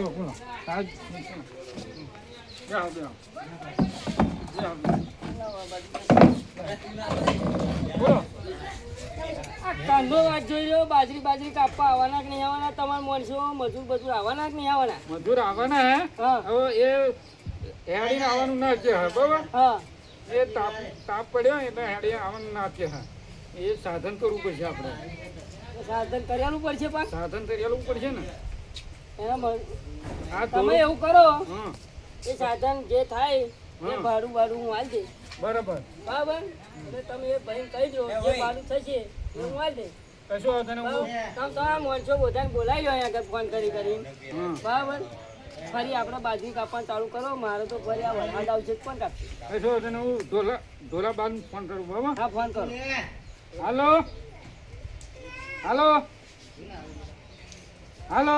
બોલો બોલો આજ જાઓ જાઓ બોલો કાંદો વાત જોઈ રહ્યો બાજરી કાપવા આવવાના કે નહીં આવવાના તમારા માણસો મજૂર બધું આવવાના કે નહીં આવવાના મજૂર આવવાના હે હવે એ હેડીને આવવાનું ના છે બરાબર હા એ તાપ પડ્યો એટલે હેડીને આવવાનું ના છે હા એ સાધન કરવું પડશે આપણે સાધન કર્યાનું પડશે પણ સાધન કરેલું પડશે ને એના હા તમે એવું કરો હા એ સાધન જે થાય એ ભાડું હું હાલ દે બરાબર બરાબર એટલે તમે એ ભાઈ કહી દો જે ભાડું થશે એ હું હાલ દે કશું વાંધો નહીં તમે તમારા માણસો બધાને બોલાવી લો અહીંયા આગળ ફોન કરીને બરાબર ફરી આપણે બાજરી કાપવાનું ચાલુ કરો મારે તો ફરી આ વરસાદ આવશે પણ કાપશે કશું વાંધો નહીં હું ધોલા બાદ ફોન કરું બરાબર હા ફોન કરો હાલો હાલો હાલો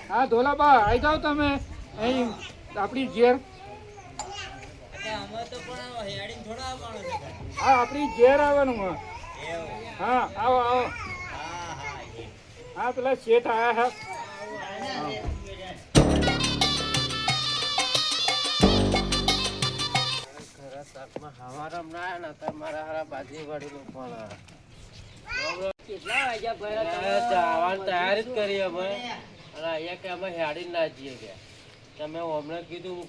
હા ધોલાબા આવી જાઓ તમે અહીં આપણી ઘેર હા આપણી ઘેર આવવાનું હા આવો આવો હા પેલા શેઠ આવ્યા કેટલા વાગ્યા ભર્યા જવાની તૈયારી જ કરી અમે અને અહીંયા કે અમે હેડી ના જઈએ ગયા તમે હમણાં કીધું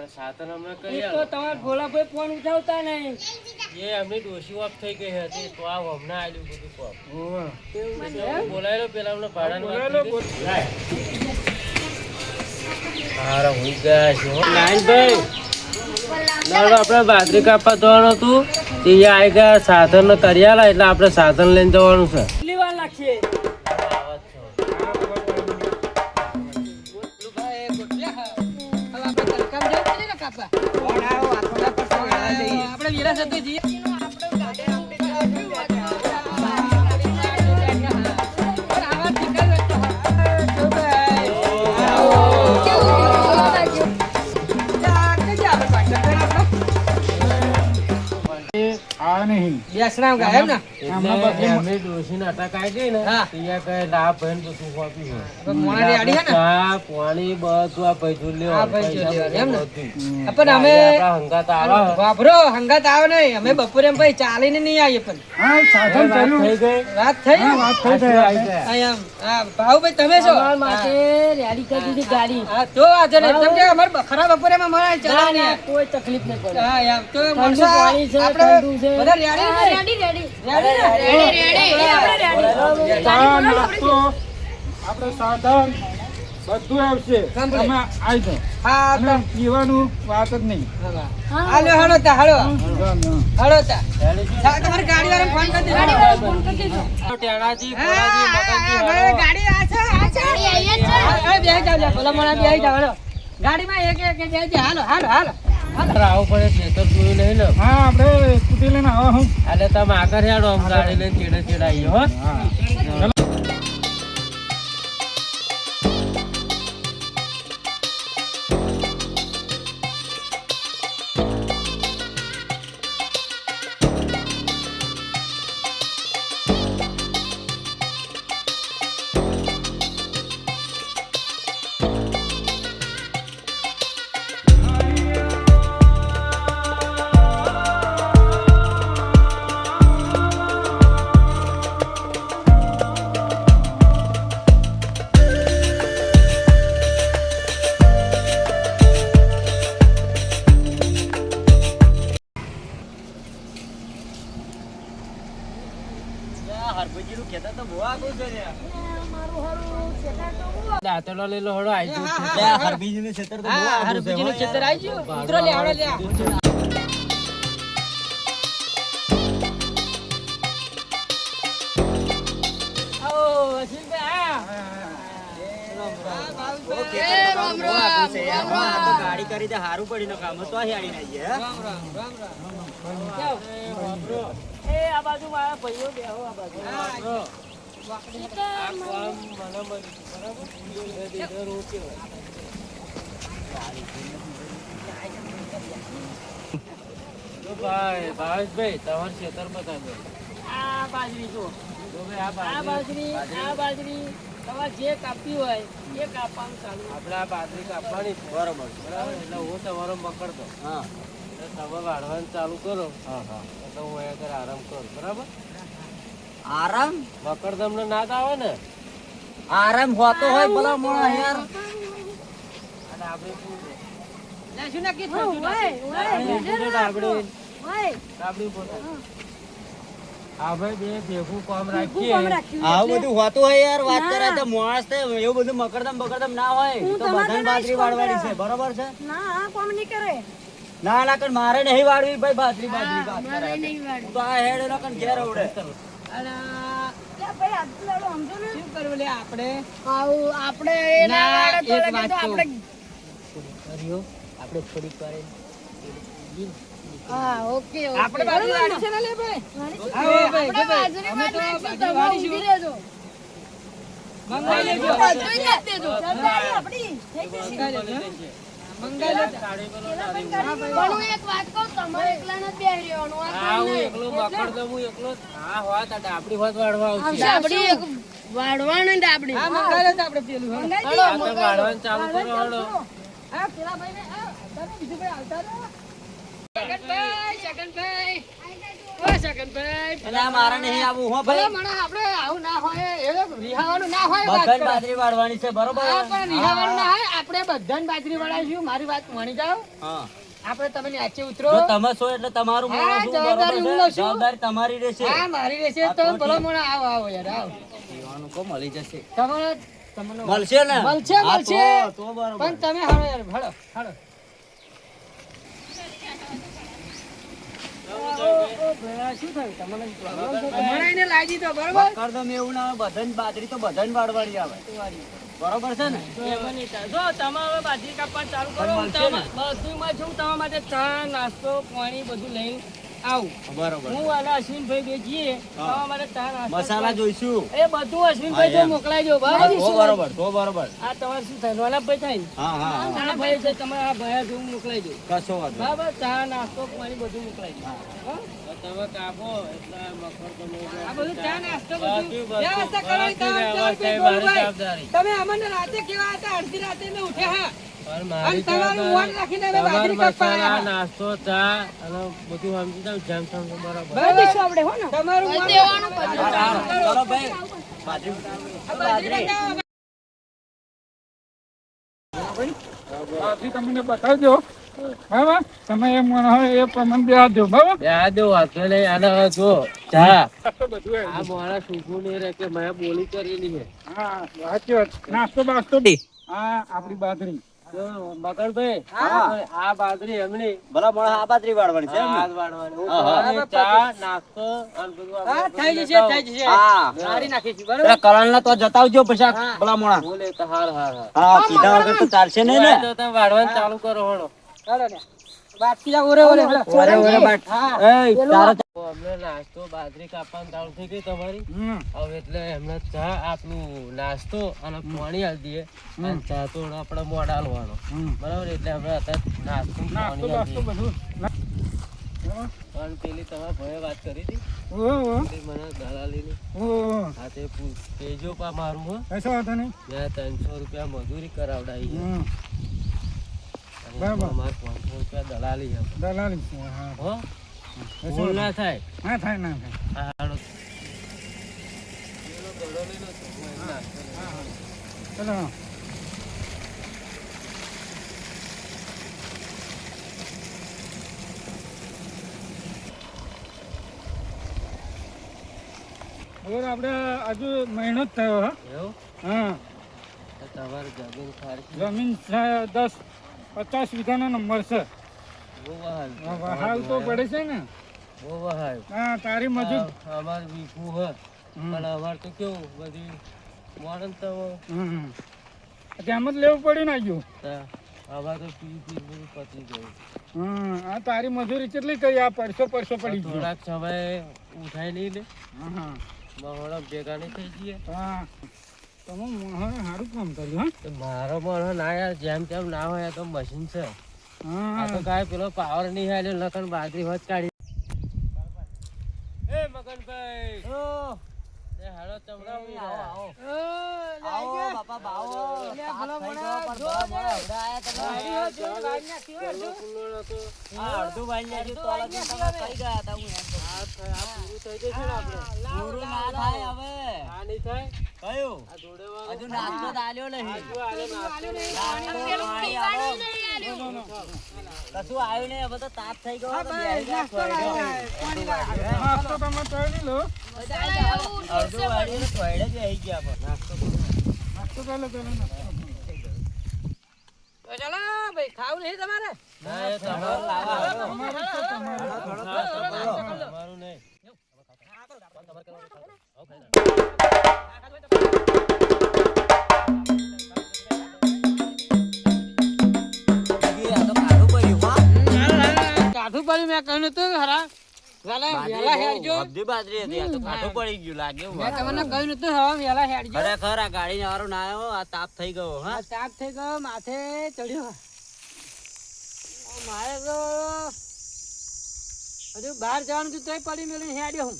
સાધન હમણાં કરી તો તમારા ભોલાભાઈ ફોન ઉઠાવતા નહીં એ એમની ડોસી ઓફ થઈ ગઈ હતી તો આ હમણાં આવ્યું બધું કોમ હા બોલાયેલો પેલા અમને બોલાયેલો, મારા હું ગયા છે નાઈનભાઈ આપણે બાજરી કાપવા જવાનું હતું ત્યાં આવી ગયા સાધન કર્યા એટલે આપણે સાધન લઈને જવાનું છે કેટલી વાર લાગશે આપણે વિરાસત જઈએ આ નહીં બેસના ગાય ને એમની ડોસીને અટક આવી ગઈ ને ત્યાં કઈ લાભ ભાઈ બધું વાપી મોણાની આડી હે ને ચા પાણી બધું આ ભાઈ જોઈ આ ભાઈ જોઈ લેવાનું એમ ને? પણ અમે હંગાત આવે વાપરો હંગાત આવે નહીં અમે બપોરે એમ ભાઈ ચાલીને નહીં આવીએ પણ હા સાધન ચાલ્યું થઈ ગઈ વાત થઈ ને? વાત થઈ જાય આવી જાય હા, એમ. હા, ભાઉભાઈ તમે છો માટે રેડી કરી દીધી ગાડી હા તો આજે ને સમજે અમાર ખરા બપોરે માં મારા ચલાવવાની કોઈ તકલીફ નહીં પડે હા એમ તો મનસો આપણે બધા રેડી ચા નાસ્તો આપણે સાધન બધું આવશે તમે આવી જાઓ હા અને પીવાનું વાત જ નહીં હાલો હાલો તા હાલો હાલો તા તમારી ગાડી વાળાને ફોન કરી દેજો ટેણાજી ગાડી આ છે બેહી જાવ ભલા મોણા બેહી જાવ હાલો ગાડીમાં એક બેહી જાવ હાલો હાલો હાલો આવું પડે ખેતર જોયું નહીં ને હા આપણે સ્કૂટી લઈને આવો હું એટલે તમે આગળ હેડો આમ ગાડી લઈને ચેડે ચેડાઈએ હો હા દાંતડો લેલો હળો આઈ જો હરબીજીનું ખેતર આવી ગયું ઉતરો લે આવડે લે ગાડી કરી દે હારું પડી કામ તો હેડી નાઈએ એ આ બાજુ મારા ભાઈઓ બેહો આ બાજુ ભાઈ ભાવેશભાઈ તમારે ખેતર બતાવો આ બાજરી જો તો ભાઈ આ બાજરી તમારે જે કાપી હોય એ કાપવાનું ચાલુ. આપણે આ બાજરી કાપવાની છે. બરાબર એટલે હું તમારો પકડતો એટલે તમે વાળવાનું ચાલુ કરો તો હું અહીંયા આગળ આરામ કરું. બરાબર આરામ મકરદમ ને નાદ આવે ને આરામ હોતો હોય ભલા મોણા યાર. અને આપણે શું છે? શું નક્કી થયું? આપણે બે ભેગું કામ રાખીએ. આવું બધું હોતું હોય યાર. વાત કરે તો માણસ છે એવું બધું મકરદમ ના હોય. તો બધાને બાજરી વાળવાની છે. બરોબર છે? ના કણ મારે નહીં વાળવી ભાઈ બાજરી વાત કરે. હું તો આ હેડ ના કણ ઘેર આવડે. અને શું કરવું લે આપણે? આપણે ના, એક વાત કહું. આપણે આપણે થોડીક વાર હા ઓકે આપણે બાજરી વાળી છે ને લે ભાઈ. આવો ભાઈ, જો ભાઈ. અમે તો બાજરી વાળીશું. મંગાઈ લેજો. મંગાઈ લેજો. મંગાઈ લેજો. પણ હું એક વાત કહું, તમારે એકલા નથી બેહી રહેવાનું. આ હા, હું એકલો મકરદમ હું એકલો હા હોત આ ડાબડી હોત વાળવા આવશે. ડાબડી એક વાળવાનું ને ડાબડી. હા, મંગાઈ લેજો આપણે પેલું. હા. આ તો વાળવાનું ચાલુ કરો હળો. આ પેલા ભાઈને આ તારે બીજું ભાઈ આવતા રહો. શકનભાઈ. ઓ શકનભાઈ. એટલે આ મારે નહીં આવું હો ભલા ભાઈ. માણસ આપણે આવું ના હોય એ રિહાવાનું ના હોય વાત બધાને કરો. બાજરી વાળવાની છે. બરોબર હા, પણ રિહાવાનું ના હોય. આપણે બધાને બાજરી વળાવીશું. મારી વાત માની જાઓ. હા. આપણે તમે નીચે ઉતરો. જો તમે છો એટલે તમારું હા, મોણું શું જવાબદારી બરોબર હું છે? લઉં છું. જવાબદારી તમારી રહેશે. હા, મારી રહેશે તો ભલા મોણા આવો યાર આવો. પીવાનું કો મળી જશે. તમારે તમને મળશે ને? મળશે, હા, મળશે. તો બરોબર. પણ તમે હાલો યાર હાલો હાલો. શું થયું તમને પ્રોબ્લેમ છે? તમારે એને લાગી તો બરોબર. મકરદમ એવું ના આવે. બધાને બાજરી તો બધાને વાળવાની આવે. બરોબર છે ને? જો તમે હવે બાજરી કાપવા ચાલુ કરો. હું મળશે ને? બધુંમાં છું તમારા માટે ચા નાસ્તો પાણી બધું લઈને આવું. બરોબર. હું અને અશ્વિનભાઈ બે જઈએ તમારા માટે ચા નાસ્તો મસાલા જોઈશું. એ બધું અશ્વિનભાઈ જો હા, એમ. મોકલાઈ દો હા, બરાબર. તો બરોબર તો બરોબર. આ તમારે શું થાય વલ્લભભાઈ થાય ને? હા હા હા. આ ભાઈ છે તમે આ ભયા જેવું મોકલાઈ દો કશો વાંધો નહીં. બરાબર. ચા નાસ્તો પાણી બધું મોકલાઈ દો. હા? તો તમે કાપો એટલે મકરદમ આ બધું ચા નાસ્તો બધું બાકી બધું- વ્યવસ્થા કરવાની બાકી તમારી વ્યવસ્થા એ ગોળુભાઈ. મારી જવાબદારી. તમે અમને રાતે કેવા હતા અડધી રાતે મેં ઉઠ્યા હા પણ અને મારી તમારું મોન રાખીને અમે તમારે બાજરી કાપવા મસાલા આવ્યા. નાસ્તો ચા અને બધું સમજી જાવ જેમ તેમ બરાબર. બરાબર આપણે હો ને તમારું મોન દેવાનું હા, હા. ચલો ભાઈ. બાજરી બાજરી. બાકી તમને બતાવજો બરાબર. તમે એમ માનો હોય એ પ્રમાણે બેસજો બરાબર. આ દો વાંધો નહીં. આને હવે જો ચા બધું એમ. આ મારા સૂકું નહીં રહે કે મેં બોલી કરેલી છે. હા સાચી વાત. નાસ્તો બાસ્તો હા આપણી બાજરી. જો મકરભાઈ આ બાજરી એમની ભલા મોણા આ બાજરી વાળવાની છે એમ ને? હાથ વાળવાની. હું હા, હા. તમારી ચા નાસ્તો અને બધું હા આપણે થઈ બધું જશે લેતા થઈ જશે હા. સારી નાખી છે બરાબર. પેલા કલાલના તો જતાવજો પછી આ હા. ભલા મોણા. બોલે તો હાર હાર હાર. હા કીધા વગર તો ચાલશે નહીં ને? તો તમે વાળવાનું ચાલુ કરો હળો. ચાલો ને બાટકી જા ઓરે ઓરે ઓરે ઓરે બાટ. હા એય, તારા તો અમને નાસ્તો બાજરી કાપવાનું ચાલુ થઈ ગઈ તમારી. હવે એટલે એમને ચા આપણું નાસ્તો અને પાણી આલી દઈએ અને ચા તો આપણે મોડા આલવાનો બરાબર. એટલે આપણે અત્યારે નાસ્તો ને નાસ્તો પાણી બાસ્તો આલી દઈએ. બધું. પણ પેલી તમારા ભાઈએ વાત કરી હતી ઓ પેલી મને દલાલીની. ઓ હા તે કેજો પા મારું હો. કશો વાંધો નહીં. મેં 300 રૂપિયા મજૂરી કરાવડાવી છે અને બરાબર. અમારે 500 રૂપિયા દલાલી છે. દલાલી છે હા. હો ભૂલ ના થાય. ના થાય ના થાય. હા, હાલો. પેલો ઘડો લઈ લો તો હું એમ નાસ્તો લઈ લઉં. ચલો બોલ આપણે હજુ મહિનો જ થયો હા. એવું? હા તો તમારી જમીન ખારકી જમીન છે 10-50 વીઘાનો નંબર છે. બહુ વહાલ છે. હાલ તો પડે છે ને. બહુ વહાલ. હા તારી મજૂર. અમારે વીઘું હોય પણ અમારે તો કેવું બધી મોડન તો તેમ જ લેવું પડ્યું ને હજુ. અમારે તો પી બધું પતી ગયું. આ તારી મજૂરી કેટલી કરી આ પરસો પડી ગયો. થોડાક સમય ઉઠાઈ નહીં લે હા મહોળા ભેગા નહીં થઈ જઈએ. હા તમે સારું કામ કર્યું હા. તો મારો મોણો ના યાર જેમ તેમ ના હોય આ તો મશીન છે. આ તો હા કાંઈ પેલો પાવર નહીં આલ્યો લખન બાજરી હોત કાઢી. એ મગનભાઈ એ હેડો ચમડા આવો ઓ, આવો બાપા બાવો લે, તાપ ભલો થઈ ભલો, ગયો પણ જો ભલા લે. મોડા હવડા આયા તમે. જો, વાળ નાખ્યું, પેલો જો. ફૂલડો હતો આ અડધું વાળી નાખ્યું તો અલગ તમે થઈ ગયા હતા હું એમ કહું. આ પૂરું થઈ જશે ને આપણે પૂરું ના થાય હવે આ નહીં થાય કયું આ જોડેવાળું હજુ નાસ્તો તો આલ્યો નહીં જો આલે નાસ્તો નહીં. નાસ્તો, પાણી આવો. કશું આવ્યું નહીં હવે તો તાપ થઈ ગયો તો બેસી ગયા થોડો. નાસ્તો તમે કરી લો. અડધું વાળી તો થોડે જ બેસી ગયા પણ. નાસ્તો કરી લો પેલો નાસ્તો. તો ચાલો ભાઈ, ખાવું નહીં તમારે? ના, એ તમારું લાવા. તમારું છે, તમારું. હા, તમારું નહીં. બીજી આ તો કાઢું પડ્યું, હા. કાઠું પડ્યું મેં કહ્યું તું હરા વેલા હેડજો. અડધી બાજરી હતી આ તો કાઢું પડી ગયું લાગે એવું. મેં તમને કહ્યું નતું હવા વેલા હેડજો. ખરેખર આ ગાડી વાળો ના આવ્યો આ તાપ થઈ ગયો હા. આ તાપ થઈ ગયો, માથે ચડ્યો. મારે તો હજુ બહાર જવાનું હતું તોય પડી મેળવીને હેડ્યો હું.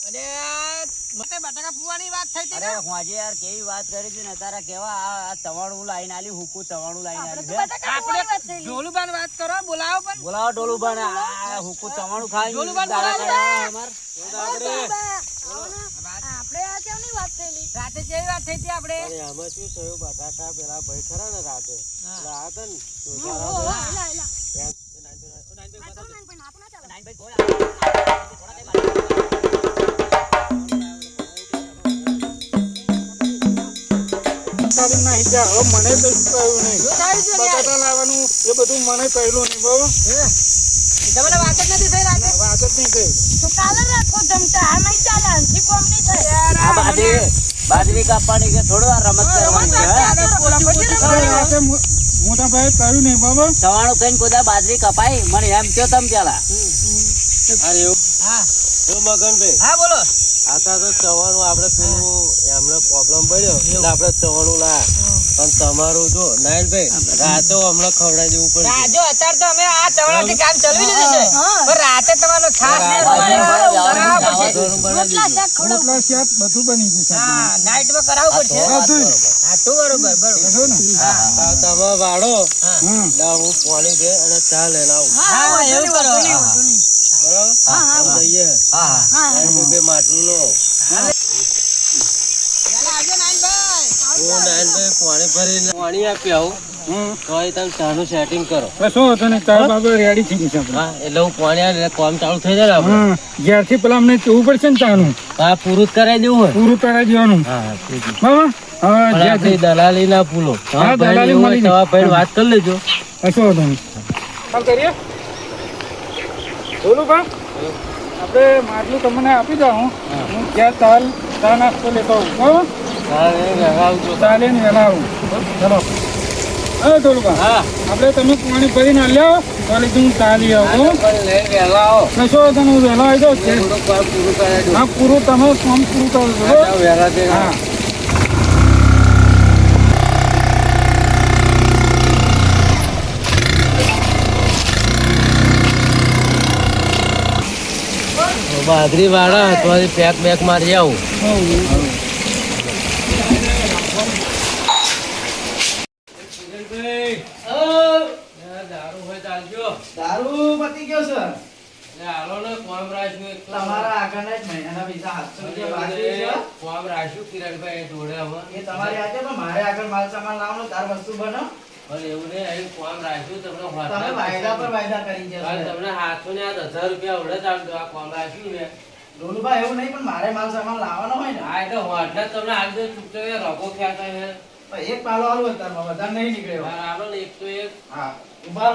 અરે મતે બટાકા ફુવાની વાત થઈ હતી અરે ને? હોજે યાર કેવી વાત કરી હતી ને તારા કેવા આ તવાણું લાઈન આલી હુકુ તવાણું લાઈન આલી છે. આપણે ઢોલુબાન વાત કરો, બોલાવો પણ. બોલાવો ડોલું બને આ હુકુ તવાણું ખાઈ ડોલુબાન દાડા બોલાવો. અમાર આપણે આ કેમની વાત થયેલી? રાતે જેવી વાત થઈ હતી આપણે. અરે આમાં શું થયું બટાકા પેલા ભાઈ ખરા ને રાતે એટલે આ હતા ને તો તારી નાહી જા. હવે મને તો કહ્યું નહીં. શું થયું છે યાર? બટાટા લાવવાનું એ બધું મને પહેલું નહીં બરાબર. તમને વાત જ નથી થઈ રાતે? વાત જ નહીં થઈ. તો કાલે રાખો જમતા, આ નહીં ચાલે, આનાથી કોમ નહીં થાય. આ બાજરી કાપવાની કે થોડું આ રમત કરવાની છે હા? અરે રાતે મોટા ભાઈ કહ્યું નહીં બરાબર. તવાણું ખાઈને કોદા બાજરી કપાય મને એમ કયો તમે પેલા. અરે એવું હા તો મગનભાઈ હા બોલો. આતા તો ચવાનું આપણે પેલું એમને પ્રોબ્લેમ પડ્યો એટલે આપણે ચવાનું લાયા પણ તમારું જો નાયણભાઈ રાતે હમણાં ખવડાવી દેવું પડે રાજો અત્યારે તો અમે આ ચવડાથી કામ ચલાવી લીધું છે. પણ રાતે તમારો ખાસ ને રોટલા શાક ખવડાવું. રોટલા શાક બધું બની ગયું છે. હા નાઈટમાં કરાવવું પડશે. બધું. હા તો બરોબર બરોબર. કહો ને. તમે વાળો હા. એટલે હું પાણી દે અને ચા લઈને આવું હા એવું કરો. બરાબર આમ જઈએ બે માટલું લો હું નાયણભાઈ પાણી ભરીને પાણી આપી આવું હમ. તો એ તમે ચાનું સેટિંગ કરો હવે શું હતું ને તારા બાબા રેડી થઈ ગયું છે આપણે. હા એટલે હું પાણી આવે એટલે કામ ચાલુ થઈ જાય ને આપણે હા. જ્યારથી પેલા અમને જોવું પડશે ને ચાનું હા પૂરું જ કરાવી દેવું હોય પૂરું કરાવી દેવાનું હા પૂરું. બરાબર. હવે પણ જ્યાંથી આપણી દલાલી ના ભૂલો હા, દલાલી મળી તમારા ભાઈ વાત કરી લેજો કશો હતો નહીં. ચાલ કરીએ બોલું બા આપણે માટલું તમને આપી દઉં. હું ક્યાં ચા નાસ્તો લેતો આવું બરાબર. હા એ લગાવજો ચાલે ને વહેલા આવું. ચલો હા ટોલું હા આપણે તમે પાણી ભરીને આલ્યા તો લીધું હું ચા લઈ આવું. પણ લઈને વહેલા આવો કશો હતો ને હું વહેલો આવી જાઉં. થોડુંક વાર પૂરું કરાવી દો હા પૂરું તમે કામ પૂરું કરો છો બરાબર? વહેલા તે હા બાજરી વાળા તો પેક બેક મારી આવું દારૂ હોય ચાલજો દારૂ પતી ગયો છે હાલો ને કોમ રાખ્યું એકલા તમારા આગળના જ મહિનાના પૈસા 700 રૂપિયા બાકી છે કોમ રાખ્યું કિરણભાઈ જોડે હવે એ તમારી આજે પણ મારે આગળ માલ સામાન લાવવાનો તાર વસ્તુ બનો પણ એવું નહીં અહીં કોમ રાખ્યું તમને તમે વાયદા પર વાયદા કરી ગયા કાલ છે તમને હાથો ને 1000 રૂપિયા આવડે ચાલતો આ કોમ રાખ્યું ને ડોલુભાઈ એવું નહીં પણ મારે માલ સામાન લાવવાનો હોય ને હા એટલે હોટલે તમને હાલ દે ચૂકતો રગો ખ્યાતા હે પણ એક પાલો આલું અત્યારમાં વધારે નહીં નીકળ્યો હાલો ને એક તો એક હા ઉભા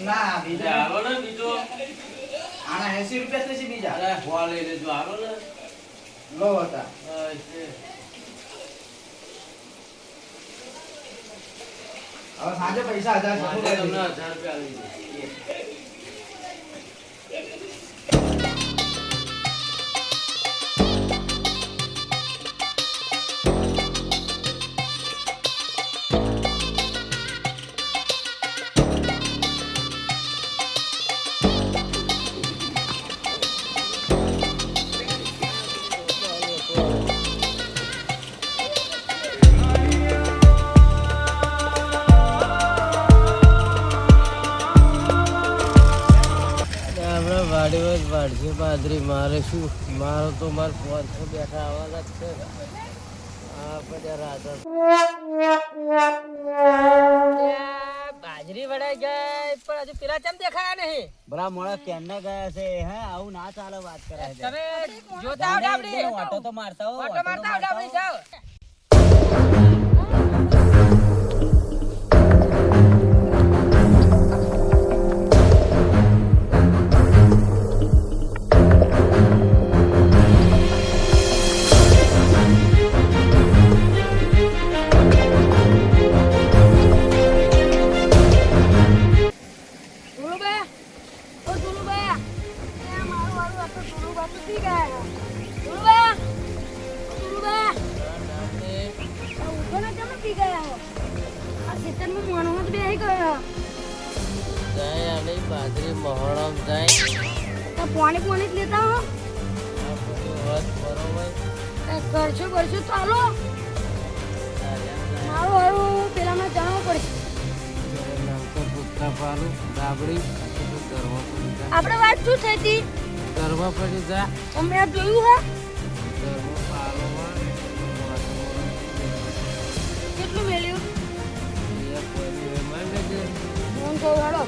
ના બીજા હાલો ને બીજો આના 80 રૂપિયા થશે બીજા અરે હોવા લઈ લેજો હાલો ને લો હતા હવે સાંજે પૈસા 1000 તમને જરૂર 1000 રૂપિયા લઈ દે જ વાળશે બાજરી. મારે શું, મારો તો માર 500 બેઠા આવવાના જ છે ને. આ બધા રાધા બાજરી વડાઈ ગઈ પણ હજુ પેલા ચમ દેખાયા નહીં. બરા મોળા કેન્ના ગયા છે હે, આવું ના ચાલે વાત કરે છે. તમે જોતા આવો ડાબડી. ઓટો તો મારતા હો, ઓટો મારતા આવો ડાબડી જાઓ. જાય આની બાજરી મહોળમ જાય. પાણી પાણી જ લેતા હો આ બધું હોત બરોબર. કરશો કરશો ચાલો મારું હારું પેલામાં જણાવવું પડશે. નામતો પુત્ર પાલું ડાબડી કરવા પડી જા. આપણે વાત શું થઈ હતી કરવા પડી જા. અમે જોયું હે કરવા પાલો કેટલું મેળ્યું કોઈ મહેમાન લેજે. ફોન કરો હાલો.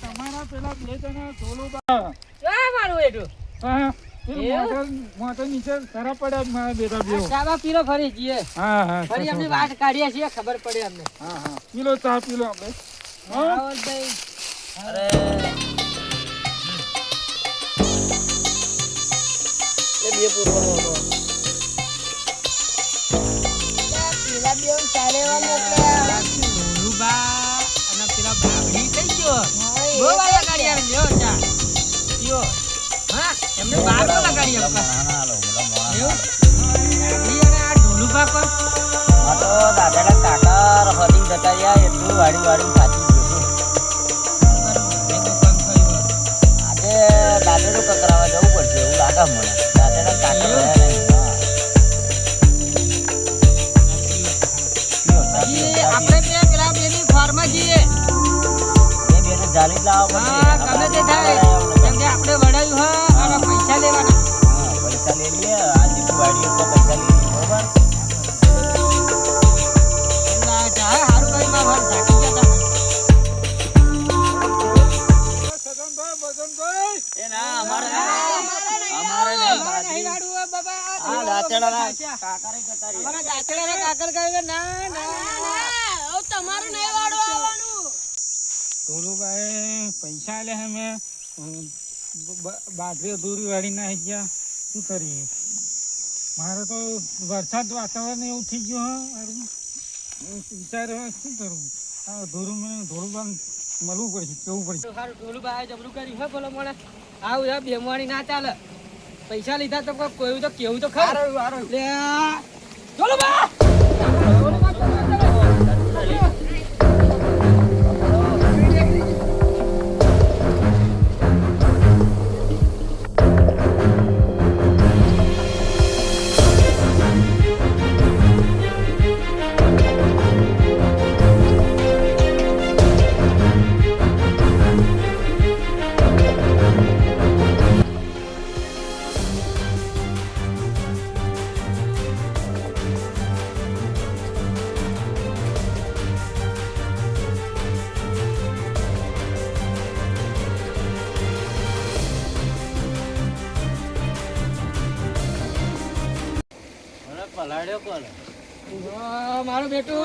તમારા પેલા બે જણા ધોલુબા મારું એટલું હા મોટર નીચે ખરા પડ્યા મારા બેટા બેવ. ચાબા પીરો ફરી જઈએ. હા હા ફરી અમને વાત કાઢીએ છીએ ખબર પડે અમને. હા હા પીલો ચા પીલો આપણે. હા રાવલભાઈ અરે એ બે પૂરો પેલા બે ચાલેવા મોકલ્યા ધોલુબા અને પેલા બાવડી થઈ ગયો. બહુ વાર લગાડી આવે લ્યો ચા પીઓ. હા એમને બાર વાર લગાડી આપવા. હાલો બોલા મોણા એવું ઈ અને આ ધોલુબા પર આ તો દાદાના કાકા હરી જતા રહ્યા એટલું વાડી વાડી સાચી ગયું. આજે દાદાનું કકરાવા જવું પડશે એવું લાગે મને. દાદાના કાકા રહ્યા નહીં. ઈ આપણે બે પેલા બેની ફાર્મમાં જઈએ. એ બેને જાલી જ લાવવા હા પડશે. ગમે તે થાય કેમ કે આપણે વડાયું હા અને પૈસા લેવાના. હા, પૈસા લઈ લઈએ આ જેટલી વાડી ઉપર પૈસા લઈ લઈએ બરોબર. ના ચા હારું કઈ માં ભર ઝાકી ગયા સદનભાઈ બદનભાઈ એ ના અમારે અમારે નહીં બાજરી. નહીં વાડું હો બાબા. આ દાંતેડાના કાકારે જતા રહ્યા. અમારા દાંતેડાના કાકર કહે ના ના હવે તમારું નહીં વાળો આવવાનું. ધોલુભાઈ પૈસા લે અમે બાજરી અધૂરી વાળી ના ગયા શું કરીએ. મારે તો વરસાદ વાતાવરણ એવું થઈ ગયું હા મારું વિચાર શું કરવું. આ ધોરું બાન મળવું પડશે કેવું પડશે સારું ઢોલું ભાઈ જબરું કરી હે બોલો મને આવું યાર બેમવાણી ના ચાલે પૈસા લીધા તો કોઈ તો કેવું તો ખરું લે ઢોલું બા મને પલાળ્યો કોને મારું બેટું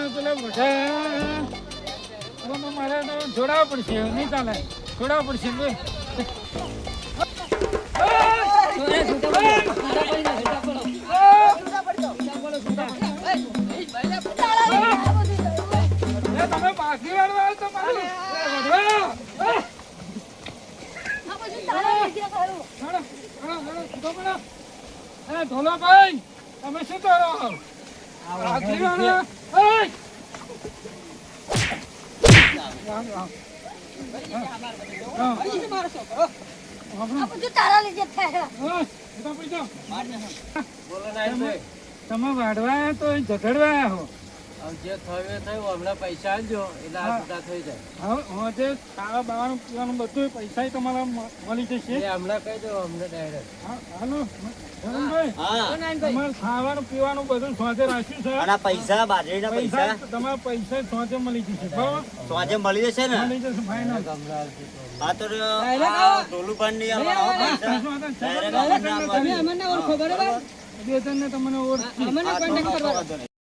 પેલા મોટા મારે તો જોડાવવા પડશે નહીં ચાલે જોડાવવા પડશે તમે પાછી વાળવા તો ધોલાભાઈ તમે શું કરો પાછી વાળવા બોલો નાઈટભાઈ તમે વાઢવા તો ઝઘડવા હો જે થયું એ થયું હમણાં પૈસા આપજો એટલે આ છૂટા થઈ જાય હવે જે ખાવા બાવાનું પીવાનું બધું પૈસા તમારા મળી જશે એ હમણાં કહી દો હમણાં ડાયરેક્ટ હાલો ધરમભાઈ હા તમારે ખાવાનું પીવાનું બધું સોંજે રાખ્યું છે અને પૈસા બાજરીના પૈસા તમારા પૈસા સોંજે મળી જશે બરાબર સોજે મળી જશે ને મળી જશે ફાઇનલ આ તો ટોલું પણ નહીં આવવાનું પૈસા તમે અમને ઓળખો બરાબર બે જણને તમને ઓળખ અમને કોન્ટેક્ટ કરવા